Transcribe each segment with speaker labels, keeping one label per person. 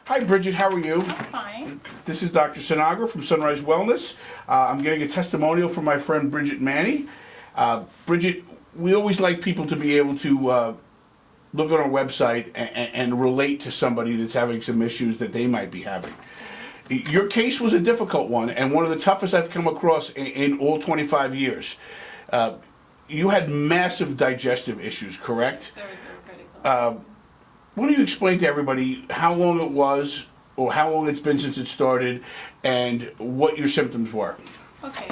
Speaker 1: Hi, Bridget. How are you?
Speaker 2: I'm fine.
Speaker 1: This is Dr. Sinagra from Sunrise Wellness. I'm getting a testimonial from my friend Bridget Manny. Bridget, we always like people to be able to look on our website and relate to somebody that's having some issues that they might be having. Your case was a difficult one, and one of the toughest I've come across in all 25 years. You had massive digestive issues, correct?
Speaker 2: Very, very critical.
Speaker 1: Why don't you explain to everybody how long it was, or how long it's been since it started, and what your symptoms were?
Speaker 2: Okay.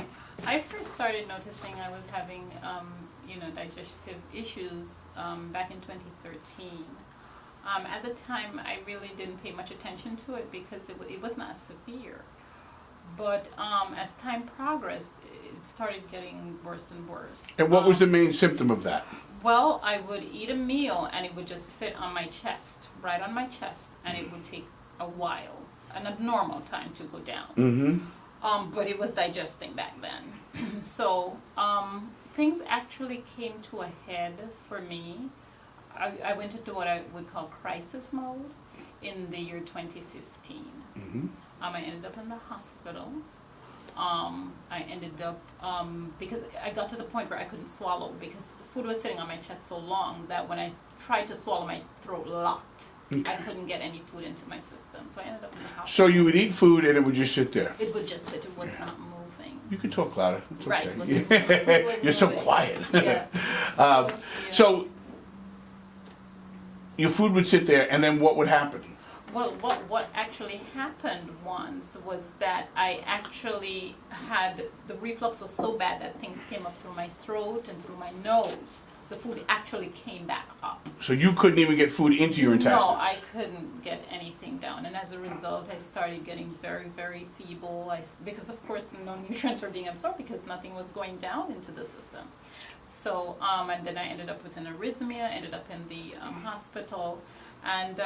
Speaker 2: I first started noticing I was having, digestive issues back in 2013. At the time, I really didn't pay much attention to it because it was not severe. But as time progressed, it started getting worse and worse.
Speaker 1: And what was the main symptom of that?
Speaker 2: Well, I would eat a meal and it would just sit on my chest, right on my chest, and it would take a while, an abnormal time to go down.
Speaker 1: Mm-hmm.
Speaker 2: But it was digesting back then. So things actually came to a head for me. I went into what I would call crisis mode in the year 2015.
Speaker 1: Mm-hmm.
Speaker 2: I ended up in the hospital. I ended up, because I got to the point where I couldn't swallow because the food was sitting on my chest so long that when I tried to swallow, my throat locked.
Speaker 1: Okay.
Speaker 2: I couldn't get any food into my system. So I ended up in the hospital.
Speaker 1: So you would eat food and it would just sit there?
Speaker 2: It would just sit. It was not moving.
Speaker 1: You can talk louder. It's
Speaker 2: Right.
Speaker 1: okay.
Speaker 2: It wasn't
Speaker 1: You're so
Speaker 2: moving.
Speaker 1: quiet.
Speaker 2: Yeah. Yeah.
Speaker 1: So your food would sit there, and then what would happen?
Speaker 2: Well, what actually happened once was that I actually had, the reflux was so bad that things came up through my throat and through my nose. The food actually came back up.
Speaker 1: So you couldn't even get food into your intestines?
Speaker 2: No, I couldn't get anything down. And as a result, I started getting very, very feeble. Because of course no nutrients were being absorbed because nothing was going down into the system. So, and then I ended up with an arrhythmia, ended up in the hospital. And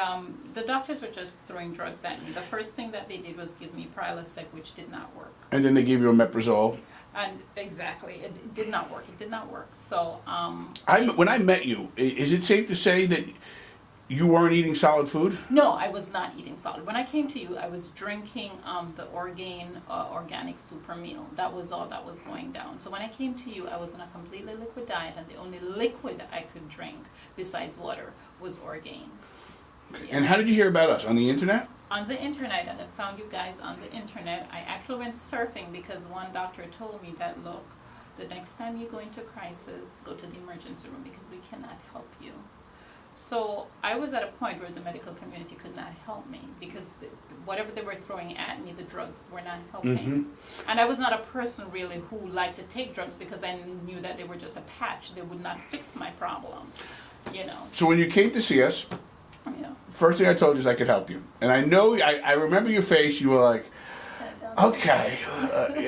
Speaker 2: the doctors were just throwing drugs at me. The first thing that they did was give me Prilosec, which did not work.
Speaker 1: And then they gave you a omeprazole?
Speaker 2: And exactly, it did not work. It did not work. So,
Speaker 1: When I met you, is it safe to say that you weren't eating solid food?
Speaker 2: no, I was not eating solid. When I came to you, I was drinking the Orgain organic super meal. That was all that was going down. So when I came to you, I was on a completely liquid diet, and the only liquid I could drink besides water was Orgain.
Speaker 1: And how did you hear about us? On the internet?
Speaker 2: On the internet, I found you guys on the internet. I actually went surfing because one doctor told me that, look, the next time you go into crisis, go to the emergency room because we cannot help you. So I was at a point where the medical community could not help me because whatever they were throwing at me, the drugs were not helping.
Speaker 1: Mm-hmm.
Speaker 2: And I was not a person really who liked to take drugs because I knew that they were just a patch. They would not fix my problem,
Speaker 1: So when you came to see us,
Speaker 2: Yeah.
Speaker 1: first thing I told you is I could help you. And I know, I remember your face, you were like, okay,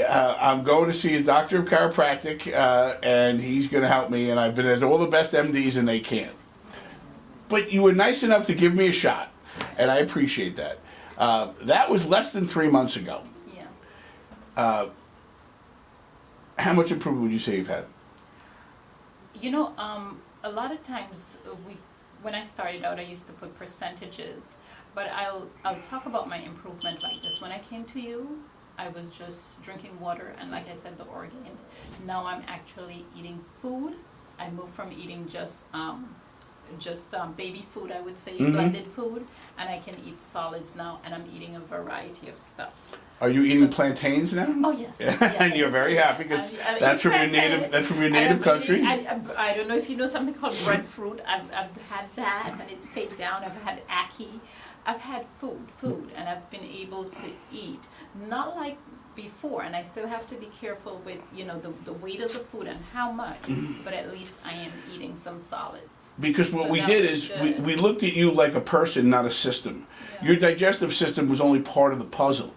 Speaker 1: I'm going to see a doctor of chiropractic, and he's going to help me, and I've been at all the best MDs, and they can't. But you were nice enough to give me a shot, and I appreciate that. That was less than 3 months ago.
Speaker 2: Yeah.
Speaker 1: How much improvement would you say you've had?
Speaker 2: A lot of times when I started out, I used to put percentages, but I'll talk about my improvement like this. When I came to you, I was just drinking water and, like I said, the Orgain. Now I'm actually eating food. I moved from eating just baby food, I would say,
Speaker 1: Mm-hmm.
Speaker 2: blended food, and I can eat solids now, and I'm eating a variety of stuff.
Speaker 1: Are you eating plantains now?
Speaker 2: Oh yes, yes,
Speaker 1: And
Speaker 2: I
Speaker 1: you're
Speaker 2: do
Speaker 1: very
Speaker 2: that.
Speaker 1: happy because
Speaker 2: I'm
Speaker 1: that's from
Speaker 2: eating
Speaker 1: your native.
Speaker 2: plantains.
Speaker 1: That's from your
Speaker 2: And
Speaker 1: native
Speaker 2: I'm
Speaker 1: country.
Speaker 2: eating- I don't know if you know something called breadfruit. I've had that and it stayed down. I've had ackee. I've had food, and I've been able to eat. Not like before, and I still have to be careful with the weight of the food and how much. But at least I am eating some solids.
Speaker 1: Because what
Speaker 2: So
Speaker 1: we
Speaker 2: that
Speaker 1: did
Speaker 2: was
Speaker 1: is
Speaker 2: good.
Speaker 1: we looked at you like a person, not a system.
Speaker 2: Yeah.
Speaker 1: Your digestive system was only part of the puzzle.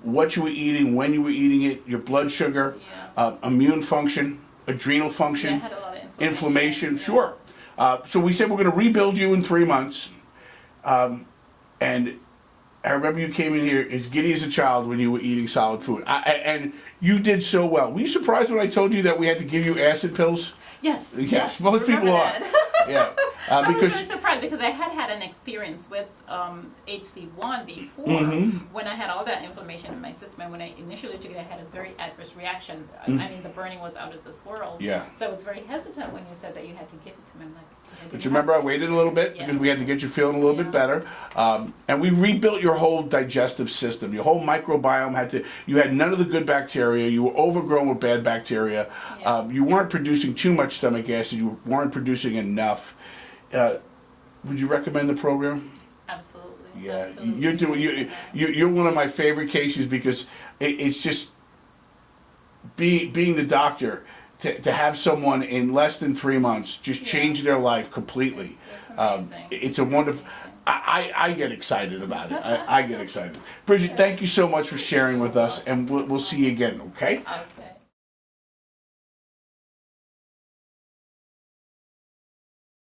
Speaker 1: What you were eating, when you were eating it, your blood sugar,
Speaker 2: Yeah.
Speaker 1: immune function, adrenal
Speaker 2: Yeah, I
Speaker 1: function,
Speaker 2: had a lot of
Speaker 1: inflammation.
Speaker 2: Yeah.
Speaker 1: Sure. So we said we're going to rebuild you in 3 months. And I remember you came in here as giddy as a child when you were eating solid food. And you did so well. Were you surprised when I told you that we had to give you acid pills?
Speaker 2: Yes.
Speaker 1: Yes, most people
Speaker 2: remember
Speaker 1: are.
Speaker 2: that.
Speaker 1: Yeah,
Speaker 2: I was very
Speaker 1: because
Speaker 2: surprised because I had an experience with HC1 before
Speaker 1: Mm-hmm.
Speaker 2: when I had all that inflammation in my system, and when I initially took it, I had a very adverse reaction. I mean, the burning was out of this world.
Speaker 1: Yeah.
Speaker 2: So I was very hesitant when you said that you had to give it to me. I'm like, I
Speaker 1: But
Speaker 2: didn't
Speaker 1: you remember I
Speaker 2: have to.
Speaker 1: waited a little bit
Speaker 2: Yeah.
Speaker 1: because we had to get you feeling a little bit
Speaker 2: Yeah.
Speaker 1: better, and we rebuilt your whole digestive system. Your whole microbiome had to. You had none of the good bacteria. You were overgrown with bad bacteria.
Speaker 2: Yeah.
Speaker 1: You weren't producing too much stomach acid. You weren't producing enough. Would you recommend the program?
Speaker 2: Absolutely.
Speaker 1: Yeah,
Speaker 2: Absolutely.
Speaker 1: you're doing. You're one of my favorite cases because it's just being the doctor to have someone in less than 3 months just
Speaker 2: Yeah.
Speaker 1: change their life completely.
Speaker 2: It's amazing.
Speaker 1: It's a wonderful. I get excited about it. I get excited. Bridget, thank you so much for sharing with us, and we'll see you again. Okay.
Speaker 2: Okay.